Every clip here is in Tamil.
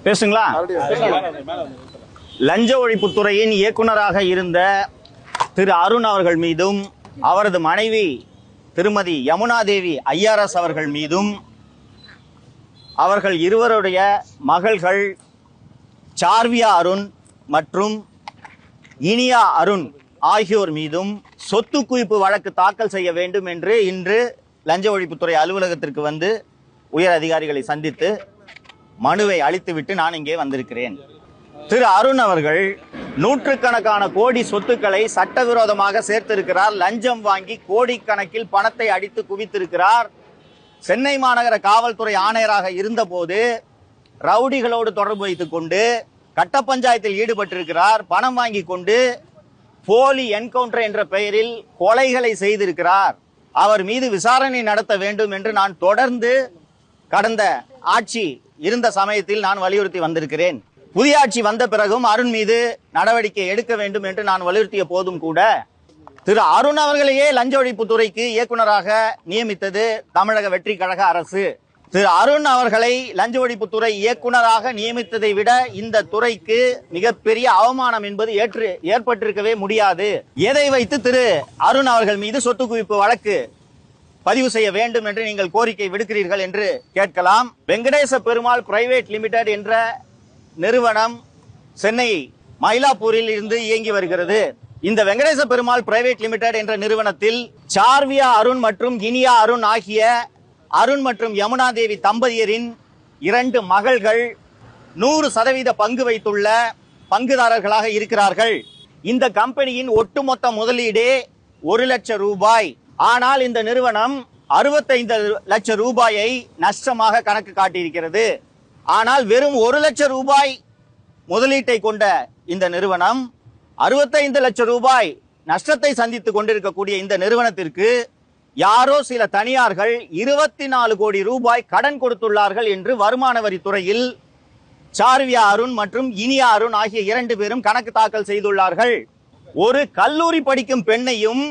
பேசுங்களா? லஞ்ச ஒழிப்புத்துறையின் இயக்குநராக இருந்த திரு அருண் அவர்கள் மீதும் அவரது மனைவி திருமதி யமுனா தேவி ஐஆர்எஸ் அவர்கள் மீதும் அவர்கள் இருவருடைய மகள்கள் சார்வியா அருண் மற்றும் இனியா அருண் ஆகியோர் மீதும் சொத்து குவிப்பு வழக்கு தாக்கல் செய்ய வேண்டும் என்று இன்று லஞ்ச ஒழிப்புத்துறை அலுவலகத்திற்கு வந்து உயர் அதிகாரிகளை சந்தித்து மனுவை அளித்துவிட்டு நான் இங்கே வந்திருக்கிறேன். திரு அருண் அவர்கள் நூற்றுக்கணக்கான கோடி சொத்துக்களை சட்டவிரோதமாக சேர்த்திருக்கிறார். லஞ்சம் வாங்கி கோடிக்கணக்கில் பணத்தை அடித்து குவித்திருக்கிறார். சென்னை மாநகர காவல்துறை ஆணையராக இருந்தபோது ரவுடிகளோடு தொடர்பு வைத்துக் கொண்டு கட்ட பஞ்சாயத்தில் ஈடுபட்டிருக்கிறார். பணம் வாங்கி கொண்டு போலி என்கவுண்டர் என்ற பெயரில் கொலைகளை செய்திருக்கிறார். அவர் மீது விசாரணை நடத்த வேண்டும் என்று நான் தொடர்ந்து கடந்த ஆட்சி இருந்த சமயத்தில் நான் வலியுறுத்தி வந்திருக்கிறேன். புதிய ஆட்சி வந்த பிறகும் அருண் மீது நடவடிக்கை எடுக்க வேண்டும் என்று நான் வலியுறுத்திய போதும் கூட திரு அருண் அவர்களையே லஞ்ச ஒழிப்புத்துறைக்கு இயக்குநராக நியமித்தது தமிழக வெற்றி கழக அரசு. திரு அருண் அவர்களை லஞ்ச ஒழிப்புத்துறை இயக்குநராக நியமித்ததை விட இந்த துறைக்கு மிகப்பெரிய அவமானம் என்பது ஏற்பட்டிருக்கவே முடியாது. எதை வைத்து திரு அருண் அவர்கள் மீது சொத்து குவிப்பு வழக்கு பதிவு செய்ய வேண்டும் என்று நீங்கள் கோரிக்கை விடுக்கிறீர்கள் என்று கேட்கலாம். வெங்கடேச பெருமாள் பிரைவேட் லிமிடெட் என்ற நிறுவனம் சென்னை மயிலாப்பூரில் இருந்து இயங்கி வருகிறது. இந்த வெங்கடேச பெருமாள் பிரைவேட் லிமிடெட் என்ற நிறுவனத்தில் சார்வியா அருண் மற்றும் இனியா அருண் ஆகிய அருண் மற்றும் யமுனா தேவி தம்பதியரின் 2 மகள்கள் 100% பங்கு வைத்துள்ள பங்குதாரர்களாக இருக்கிறார்கள். இந்த கம்பெனியின் ஒட்டுமொத்த முதலீடே 1 லட்சம் ரூபாய். ஆனால் இந்த நிறுவனம் 65 லட்சம் ரூபாயை நஷ்டமாக கணக்கு காட்டியிருக்கிறது. ஆனால் வெறும் 1 லட்சம் ரூபாய் முதலீட்டை கொண்ட இந்த நிறுவனம் 65 லட்சம் ரூபாய் நஷ்டத்தை சந்தித்துக் கொண்டிருக்கக்கூடிய இந்த நிறுவனத்திற்கு யாரோ சில தனியார்கள் 24 கோடி ரூபாய் கடன் கொடுத்துள்ளார்கள் என்று வருமான வரித்துறையில் சார்வியா அருண் மற்றும் இனியா அருண் ஆகிய 2 பேரும் கணக்கு தாக்கல் செய்துள்ளார்கள். ஒரு கல்லூரி படிக்கும் பெண்ணையும்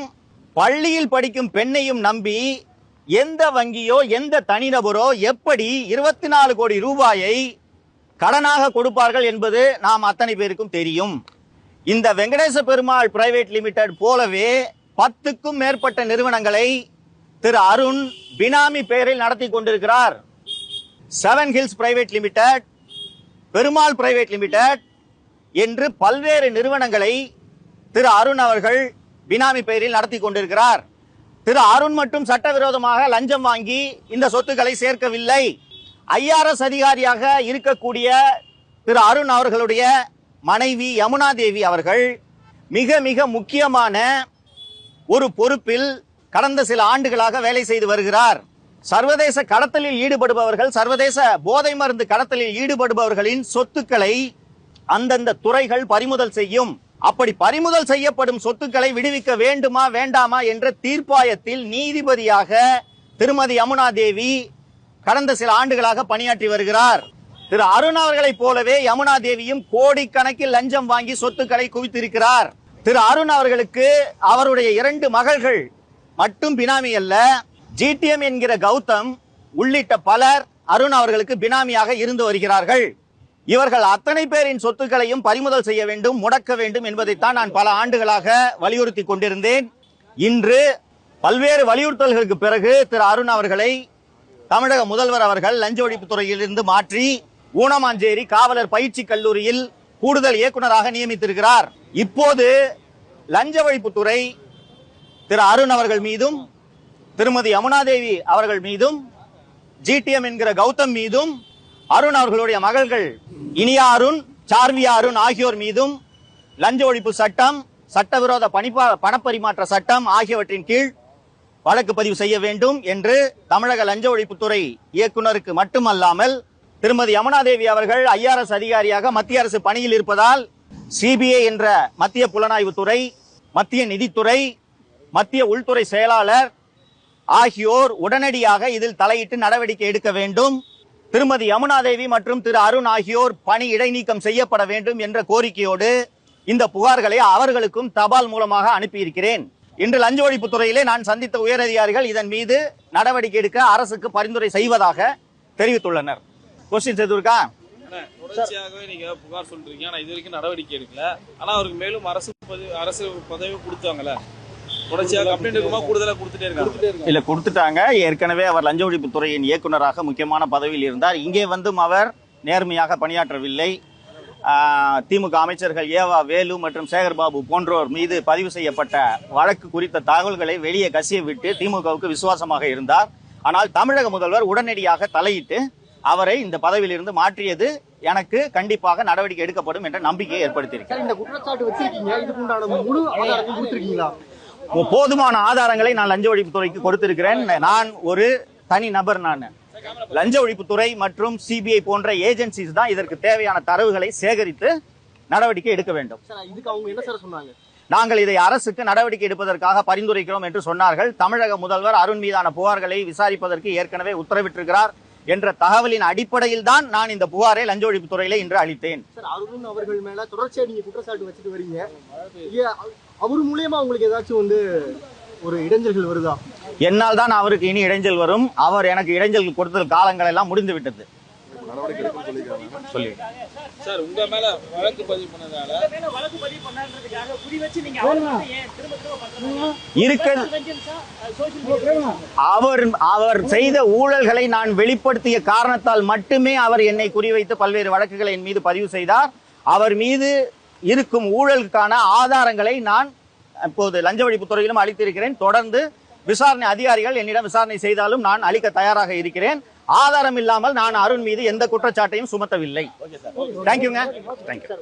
பள்ளியில் படிக்கும் பெண்ணையும் நம்பி எந்த வங்கியோ எந்த தனிநபரோ எப்படி 24 கோடி ரூபாயை கடனாக கொடுப்பார்கள் என்பது நாம் அத்தனை பேருக்கும் தெரியும். இந்த வெங்கடேச பெருமாள் பிரைவேட் லிமிடெட் போலவே 10க்கும் மேற்பட்ட நிறுவனங்களை திரு அருண் பினாமி பெயரில் நடத்தி கொண்டிருக்கிறார். 7 hills private limited, Perumal private limited என்று பல்வேறு நிறுவனங்களை திரு அருண் அவர்கள் பினாமி பெயரில் நடத்தி கொண்டிருக்கிறார். திரு அருண் மட்டும் சட்டவிரோதமாக லஞ்சம் வாங்கி இந்த சொத்துக்களை சேர்க்கவில்லை. ஐஆர்எஸ் அதிகாரியாக இருக்கக்கூடிய திரு அருண் அவர்களுடைய மனைவி யமுனா தேவி அவர்கள் மிக மிக முக்கியமான ஒரு பொறுப்பில் கடந்த சில ஆண்டுகளாக வேலை செய்து வருகிறார். சர்வதேச கடத்தலில் ஈடுபடுபவர்கள், சர்வதேச போதை மருந்து கடத்தலில் ஈடுபடுபவர்களின் சொத்துக்களை அந்தந்த துறைகள் பறிமுதல் செய்யும். அப்படி பறிமுதல் செய்யப்படும் சொத்துக்களை விடுவிக்க வேண்டுமா வேண்டாமா என்ற தீர்ப்பாயத்தில் நீதிபதியாக திருமதி யமுனா தேவி கடந்த சில ஆண்டுகளாக பணியாற்றி வருகிறார். திரு அருண் அவர்களைப் போலவே யமுனா தேவியும் கோடிக்கணக்கில் லஞ்சம் வாங்கி சொத்துக்களை குவித்திருக்கிறார். திரு அருண் அவர்களுக்கு அவருடைய 2 மகள்கள் மட்டும் பினாமி அல்ல, ஜிடிஎம் என்கிற கௌதம் உள்ளிட்ட பலர் அருண் அவர்களுக்கு பினாமியாக இருந்து வருகிறார்கள். இவர்கள் அத்தனை பேரின் சொத்துக்களையும் பறிமுதல் செய்ய வேண்டும், முடக்க வேண்டும் என்பதைத்தான் நான் பல ஆண்டுகளாக வலியுறுத்தி கொண்டிருந்தேன். இன்று பல்வேறு வலியுறுத்தல்களுக்கு பிறகு திரு அருண் அவர்களை தமிழக முதல்வர் அவர்கள் லஞ்ச ஒழிப்புத்துறையில் இருந்து மாற்றி ஊனமாஞ்சேரி காவலர் பயிற்சி கல்லூரியில் கூடுதல் இயக்குநராக நியமித்திருக்கிறார். இப்போது லஞ்ச ஒழிப்புத்துறை திரு அருண் அவர்கள் மீதும் திருமதி யமுனா தேவி அவர்கள் மீதும் ஜிடிஎம் என்கிற கௌதம் மீதும் அருண் அவர்களுடைய மகள்கள் இனியா அருண், சார்வியா அருண் ஆகியோர் மீதும் லஞ்ச ஒழிப்பு சட்டம், சட்டவிரோத பணப்பரிமாற்ற சட்டம் ஆகியவற்றின் கீழ் வழக்கு பதிவு செய்ய வேண்டும் என்று தமிழக லஞ்ச ஒழிப்புத்துறை இயக்குநருக்கு மட்டுமல்லாமல் திருமதி யமுனா தேவி அவர்கள் ஐஆர்எஸ் அதிகாரியாக மத்திய அரசு பணியில் இருப்பதால் சிபிஐ என்ற மத்திய புலனாய்வுத்துறை, மத்திய நிதித்துறை, மத்திய உள்துறை செயலாளர் ஆகியோர் உடனடியாக இதில் தலையிட்டு நடவடிக்கை எடுக்க வேண்டும். திருமதி யமுனா தேவி மற்றும் திரு அருண் ஆகியோர் பணி இடைநீக்கம் செய்யப்பட வேண்டும் என்ற கோரிக்கையோடு இந்த புகார்களை அவர்களுக்கும் தபால் மூலமாக அனுப்பியிருக்கிறேன். இன்று லஞ்ச ஒழிப்பு துறையிலே நான் சந்தித்த உயரதிகாரிகள் இதன் மீது நடவடிக்கை எடுக்க அரசுக்கு பரிந்துரை செய்வதாக தெரிவித்துள்ளனர். கொஸ்டின் எதுவும் இருக்கா? தொடர்ச்சியாகவே நீங்க புகார் சொல்றீங்க, ஆனா இது வரைக்கும் நடவடிக்கை எடுக்கல. ஆனா அவருக்கு மேலும் அரசு பதவி கொடுத்தாங்கல்ல, தொடர்ச்சியாக கம்ப்ளைண்ட் இருக்குமா கூடுதலா கொடுத்துட்டே இருக்காங்க. இல்ல கொடுத்துட்டாங்க. ஏற்கனவே அவர் லஞ்ச ஒழிப்புத்துறையின் இயக்குநராக முக்கியமான பதவியில் இருந்தார். இங்கே வந்தும் அவர் நேர்மையாக பணியாற்றவில்லை. திமுக அமைச்சர்கள் ஏவா வேலு மற்றும் சேகர்பாபு போன்றோர் மீது பதிவு செய்யப்பட்ட வழக்கு குறித்த தகவல்களை வெளியே கசிய விட்டு திமுகவுக்கு விசுவாசமாக இருந்தார். ஆனால் தமிழக முதல்வர் உடனடியாக தலையிட்டு அவரை இந்த பதவியிலிருந்து மாற்றியது எனக்கு கண்டிப்பாக நடவடிக்கை எடுக்கப்படும் என்ற நம்பிக்கையை ஏற்படுத்தியிருக்கிறார். இந்த குற்றச்சாட்டு வச்சிருக்கீங்க, இதுக்குண்டான முழு ஆதாரத்தை கொடுத்திருக்கீங்களா? போதுமான ஆதாரங்களை நான் லஞ்ச ஒழிப்புத்துறைக்கு கொடுத்திருக்கிறேன். நான் ஒரு தனி நபர். நான் லஞ்ச ஒழிப்புத்துறை மற்றும் சிபிஐ போன்ற ஏஜென்சிஸ் தான் இதற்கு தேவையான தரவுகளை சேகரித்து நடவடிக்கை எடுக்க வேண்டும். இதுக்கு அவங்க என்ன சார் சொன்னாங்க? நாங்கள் இதை அரசுக்கு நடவடிக்கை எடுப்பதற்காக பரிந்துரைக்கிறோம் என்று சொன்னார்கள். தமிழக முதல்வர் அருண் மீதான புகார்களை விசாரிப்பதற்கு ஏற்கனவே உத்தரவிட்டிருக்கிறார் என்ற தகவலின் அடிப்படையில் தான் நான் இந்த புகாரை லஞ்ச ஒழிப்புத்துறையில இன்று அளித்தேன். சார், அருண் அவர்கள் மேல தொடர்ச்சியா நீங்க குற்றச்சாட்டு வச்சுட்டு வரீங்க. அவர் மூலியமா உங்களுக்கு ஏதாச்சும் ஒரு இடைஞ்சல்கள் வருதா? என்னால் தான் அவருக்கு இனி இடைஞ்சல் வரும். அவர் எனக்கு இடைஞ்சல் கொடுத்த காலங்கள் எல்லாம் முடிந்து விட்டது. சார், உங்க மேல வழக்கு பதிவு பண்ணதால அவர் செய்த ஊழல்களை நான் வெளிப்படுத்திய காரணத்தால் மட்டுமே அவர் என்னை குறிவைத்து பல்வேறு வழக்குகளை என் மீது பதிவு செய்தார். அவர் மீது இருக்கும் ஊழலுக்கான ஆதாரங்களை நான் இப்போது லஞ்ச ஒழிப்புத்துறையிலும் அளித்திருக்கிறேன். தொடர்ந்து விசாரணை அதிகாரிகள் என்னிடம் விசாரணை செய்தாலும் நான் அளிக்க தயாராக இருக்கிறேன். ஆதாரம் இல்லாமல் நான் அருண் மீது எந்த குற்றச்சாட்டையும் சுமத்தவில்லை. தேங்க்யூங்க. தேங்க்யூ.